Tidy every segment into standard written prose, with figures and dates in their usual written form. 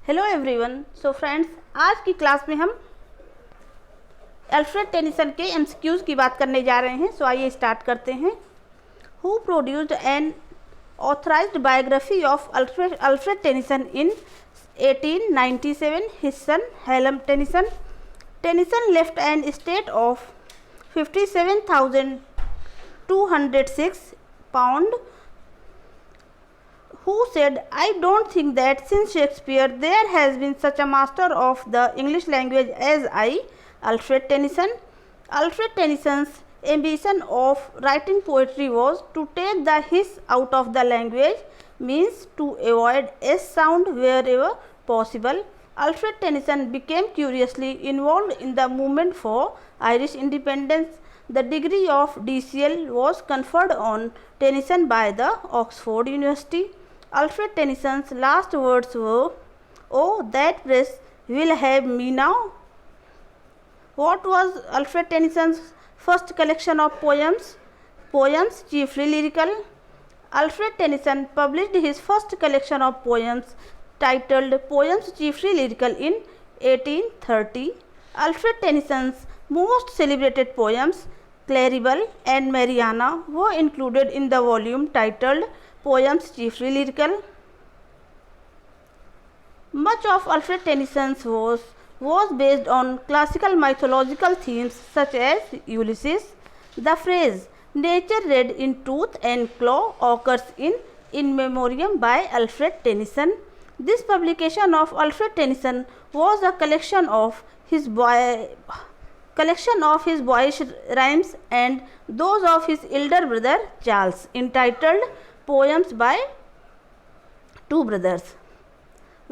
Hello everyone. So friends, आज की class में हम अल्फ्रेड टेनिसन के एमसीक्यूज़ की बात करने जा रहे हैं। सो आइए स्टार्ट करते हैं। Who produced an authorised biography of Alfred Tennyson in 1897? His son Hallam Tennyson. Tennyson left an estate of 57,206 pound, who said, "I don't think that since Shakespeare there has been such a master of the English language as I, Alfred Tennyson." Alfred Tennyson's ambition of writing poetry was to take the hiss out of the language, means to avoid s sound wherever possible. Alfred Tennyson became curiously involved in the movement for Irish independence. The degree of DCL was conferred on Tennyson by the Oxford University. Alfred Tennyson's last words were, "Oh, that press will have me now." What was Alfred Tennyson's first collection of poems? Poems chiefly lyrical. Alfred Tennyson published his first collection of poems titled Poems Chiefly Lyrical in 1830. Alfred Tennyson's most celebrated poems, Claribel and Mariana, were included in the volume titled Poems Chiefly Lyrical. Much of Alfred Tennyson's was based on classical mythological themes such as Ulysses. The phrase "nature red in tooth and claw" occurs in Memoriam by Alfred Tennyson. This publication of Alfred Tennyson was a collection of his boyish rhymes and those of his elder brother Charles, entitled Poems by Two Brothers.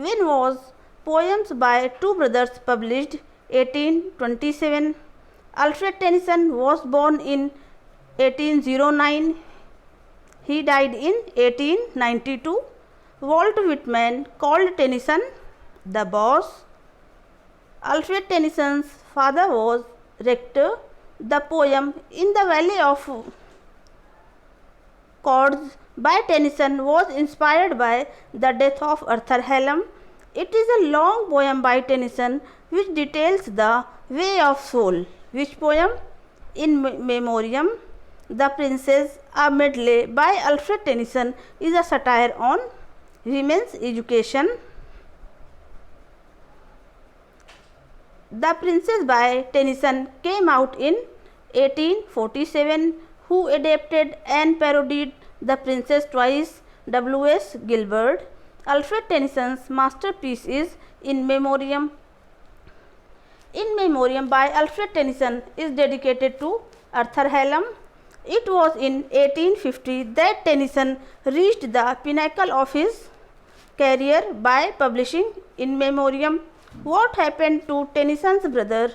When was Poems by Two Brothers published? 1827. Alfred Tennyson was born in 1809. He died in 1892. Walt Whitman called Tennyson the boss. Alfred Tennyson's father was rector. The poem "In the Valley of Chords" by Tennyson was inspired by the death of Arthur Hallam. It is a long poem by Tennyson which details the way of soul. Which poem? In Memoriam. The Princess, a medley by Alfred Tennyson, is a satire on women's education. The Princess by Tennyson came out in 1847. Who adapted and parodied The Princess twice? W.S. Gilbert. Alfred Tennyson's masterpiece is In Memoriam. In Memoriam by Alfred Tennyson is dedicated to Arthur Hallam. It was in 1850 that Tennyson reached the pinnacle of his career by publishing In Memoriam. What happened to Tennyson's brother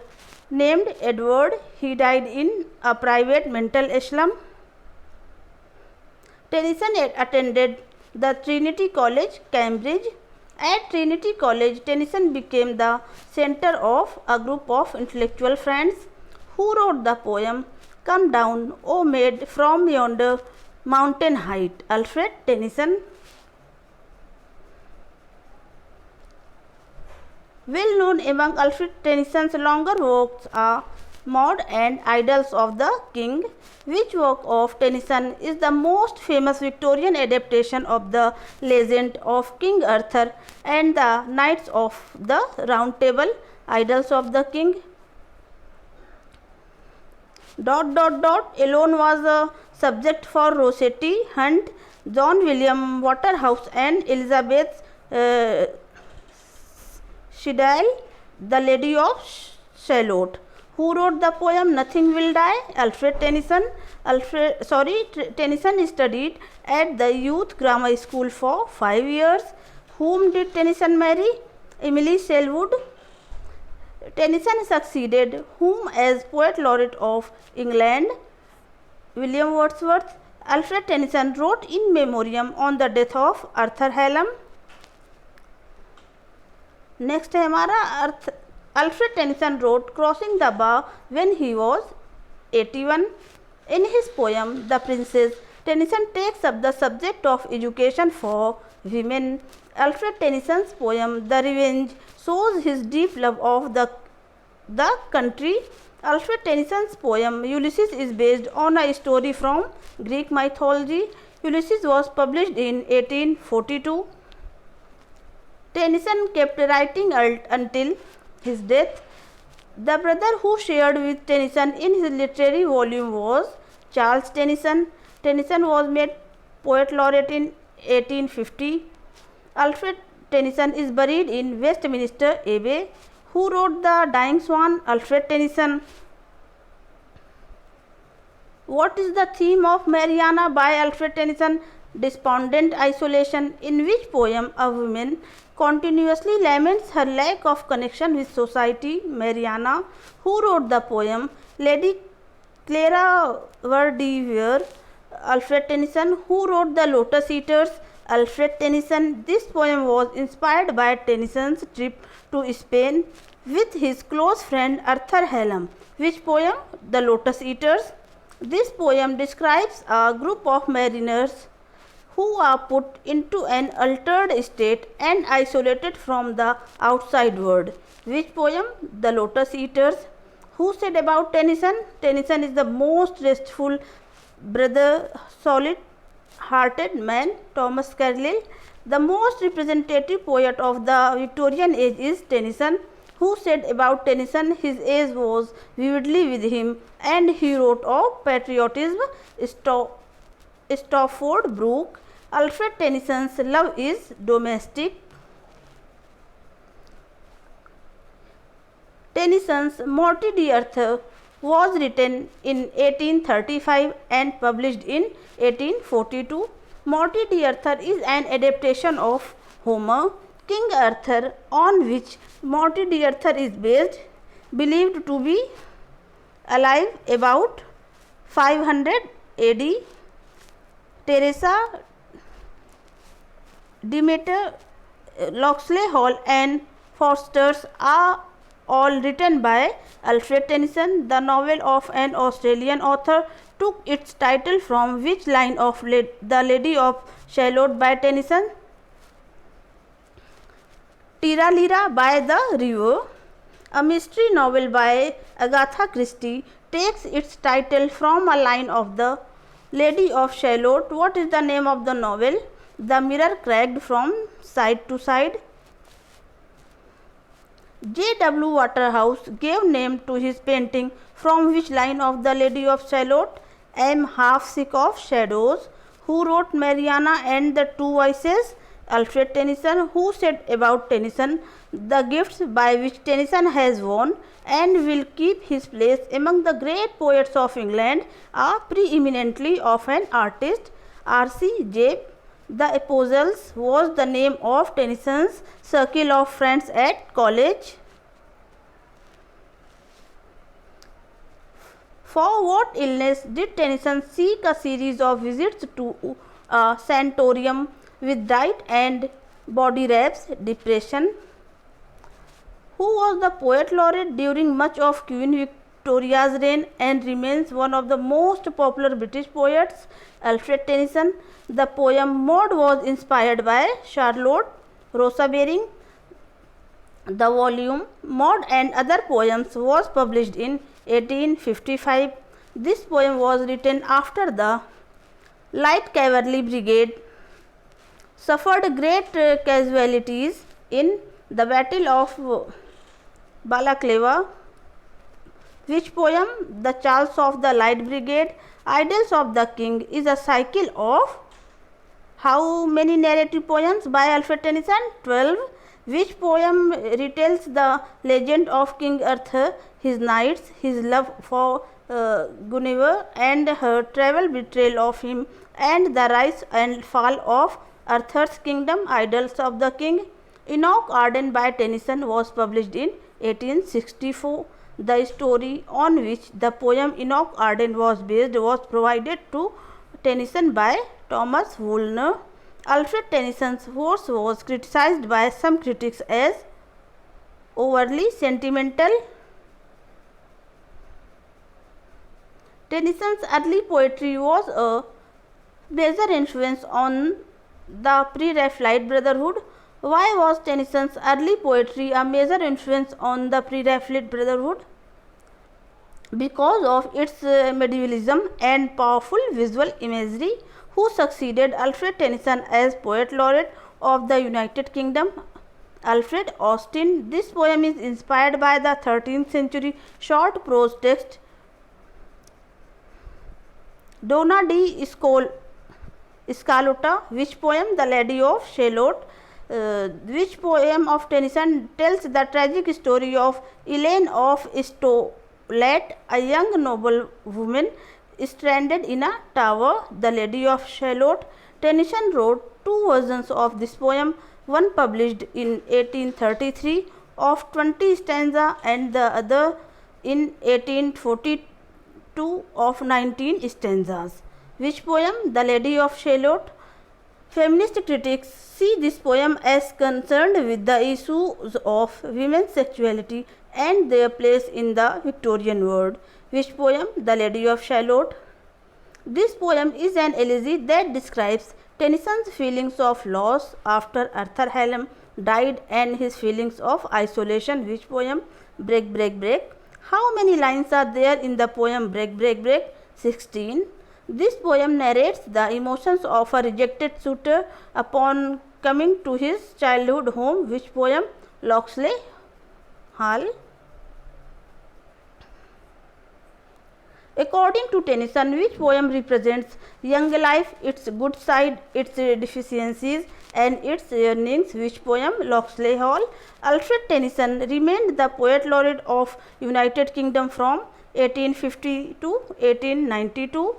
named Edward? He died in a private mental asylum. Tennyson attended the Trinity College, Cambridge. At Trinity College, Tennyson became the center of a group of intellectual friends who wrote the poem "Come Down, O Maid, from Yonder Mountain Height." Alfred Tennyson. Well known among Alfred Tennyson's longer works are Maud and Idylls of the King. Which work of Tennyson is the most famous Victorian adaptation of the legend of King Arthur and the Knights of the Round Table? Idylls of the King. Alone was a subject for Rossetti, Hunt, John William Waterhouse and Elizabeth Siddal, the Lady of Shalott. Who wrote the poem "Nothing Will Die"? Alfred Tennyson. Tennyson studied at the Youth Grammar School for 5 years. Whom did Tennyson marry? Emily Selwood. Tennyson succeeded whom as Poet Laureate of England? William Wordsworth. Alfred Tennyson wrote In Memoriam on the death of Arthur Hallam. Next है हमारा Alfred Tennyson wrote Crossing the Bar when he was 81. In his poem The Princess, Tennyson takes up the subject of education for women. Alfred Tennyson's poem The Revenge shows his deep love of the country. Alfred Tennyson's poem Ulysses is based on a story from Greek mythology. Ulysses was published in 1842. Tennyson kept writing until his death. The brother who shared with Tennyson in his literary volume was Charles Tennyson. Tennyson was made poet laureate in 1850. Alfred Tennyson is buried in Westminster Abbey. Who wrote The Dying Swan? Alfred Tennyson. What is the theme of Mariana by Alfred Tennyson? Despondent isolation. In which poem a woman continuously laments her lack of connection with society? Mariana. Who wrote the poem Lady Clara Vere? Alfred Tennyson. Who wrote The Lotus Eaters? Alfred Tennyson. This poem was inspired by Tennyson's trip to Spain with his close friend Arthur Hallam. Which poem? The Lotus Eaters. This poem describes a group of mariners who are put into an altered state and isolated from the outside world. Which poem? The Lotus Eaters. Who said about Tennyson? Tennyson is the most restful, brother, solid-hearted man. Thomas Carlyle. The most representative poet of the Victorian age is Tennyson. Who said about Tennyson? His age was vividly with him, and he wrote of patriotism. Stafford Brooke. Alfred Tennyson's love is domestic. Tennyson's Morte d'Arthur was written in 1835 and published in 1842. Morte d'Arthur is an adaptation of Homer. King Arthur, on which Morte d'Arthur is based, believed to be alive about 500 AD. Teresa, Demeter, Locksley Hall and Forsters are all written by Alfred Tennyson. The novel of an Australian author took its title from which line of The Lady of Shalott by Tennyson? Tiralira by the River. A mystery novel by Agatha Christie takes its title from a line of The Lady of Shalott. What is the name of the novel? The Mirror Cracked from Side to Side. J.W. Waterhouse gave name to his painting from which line of The Lady of Shalott? I am half sick of shadows. Who wrote Mariana and the Two Voices? Alfred Tennyson. Who said about Tennyson? The gifts by which Tennyson has won and will keep his place among the great poets of England are preeminently of an artist. R.C. Jape. The Apostles was the name of Tennyson's circle of friends at college. For what illness did Tennyson seek a series of visits to a sanatorium with diet and body wraps? Depression. Who was the poet laureate during much of Queen Victoria's reign and remains one of the most popular British poets? Alfred Tennyson. The poem Maud was inspired by Charlotte Rosa Baring. The volume Maud and Other Poems was published in 1855. This poem was written after the Light Cavalry Brigade suffered great casualties in the Battle of Balaclava. Which poem? The Charles of the Light Brigade. Idylls of the King is a cycle of how many narrative poems by Alfred Tennyson? 12. Which poem retells the legend of King Arthur, his knights, his love for Guinevere and her travel betrayal of him, and the rise and fall of Arthur's kingdom? Idylls of the King. Enoch Arden by Tennyson was published in 1864. The story on which the poem Enoch Arden was based was provided to Tennyson by Thomas Woolner. Alfred Tennyson's verse was criticized by some critics as overly sentimental. Tennyson's early poetry was a major influence on the Pre-Raphaelite Brotherhood. Why was Tennyson's early poetry a major influence on the Pre-Raphaelite Brotherhood? Because of its medievalism and powerful visual imagery. Who succeeded Alfred Tennyson as Poet Laureate of the United Kingdom? Alfred Austin. This poem is inspired by the 13th century short prose text Donna di Scalutta. Which poem? The Lady of Shalott. Which poem of Tennyson tells the tragic story of Elaine of Stolet, a young noble woman stranded in a tower? The Lady of Shalott. Tennyson wrote two versions of this poem, one published in 1833 of 20 stanza and the other in 1842 of 19 stanzas. Which poem? The Lady of Shalott. Feminist critics see this poem as concerned with the issues of women's sexuality and their place in the Victorian world. Which poem? The Lady of Shalott. This poem is an elegy that describes Tennyson's feelings of loss after Arthur Hallam died and his feelings of isolation. Which poem? Break, Break, Break. How many lines are there in the poem Break, Break, Break? 16. This poem narrates the emotions of a rejected suitor upon coming to his childhood home. Which poem? Locksley Hall. According to Tennyson, which poem represents young life, its good side, its deficiencies and its yearnings? Which poem? Locksley Hall. Alfred Tennyson remained the Poet Laureate of United Kingdom from 1850 to 1892.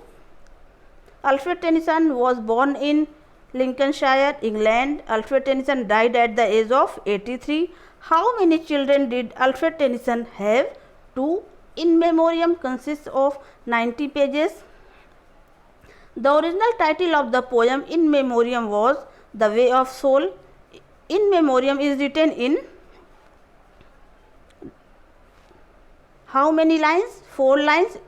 Alfred Tennyson was born in Lincolnshire, England. Alfred Tennyson died at the age of 83. How many children did Alfred Tennyson have? 2. In Memoriam consists of 90 pages. The original title of the poem In Memoriam was The Way of Soul. In Memoriam is written in how many lines? 4 lines.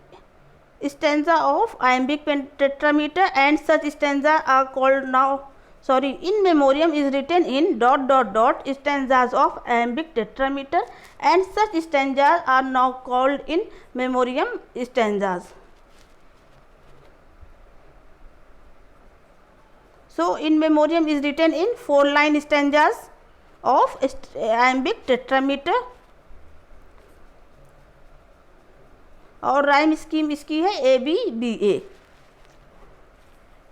Stanza of iambic tetrameter and such stanza are called in Memoriam is written in ... stanzas of iambic tetrameter and such stanzas are now called in Memoriam stanzas. So In Memoriam is written in 4-line stanzas of iambic tetrameter और rhyme scheme इसकी है ABBA.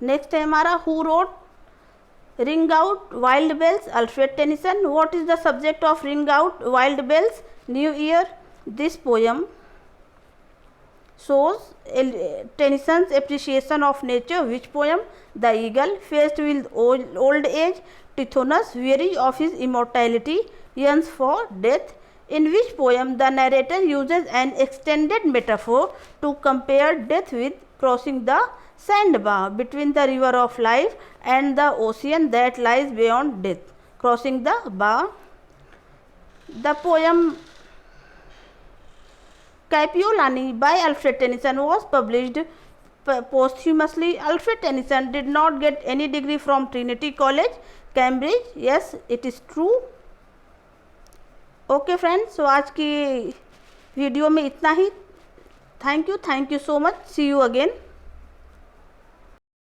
Next है हमारा who wrote ring out wild bells? Alfred Tennyson. What is the subject of ring out wild bells? New year. This poem shows Tennyson's appreciation of nature. Which poem? The Eagle. Faced with old age, Tithonus, weary of his immortality, yearns for death. In which poem the narrator uses an extended metaphor to compare death with crossing the sandbar between the river of life and the ocean that lies beyond death? Crossing the bar. The poem Capiolani by Alfred Tennyson was published posthumously. Alfred Tennyson did not get any degree from Trinity College, Cambridge. Yes, it is true. Okay friends, तो आज की video में इतना ही. Thank you so much. See you again.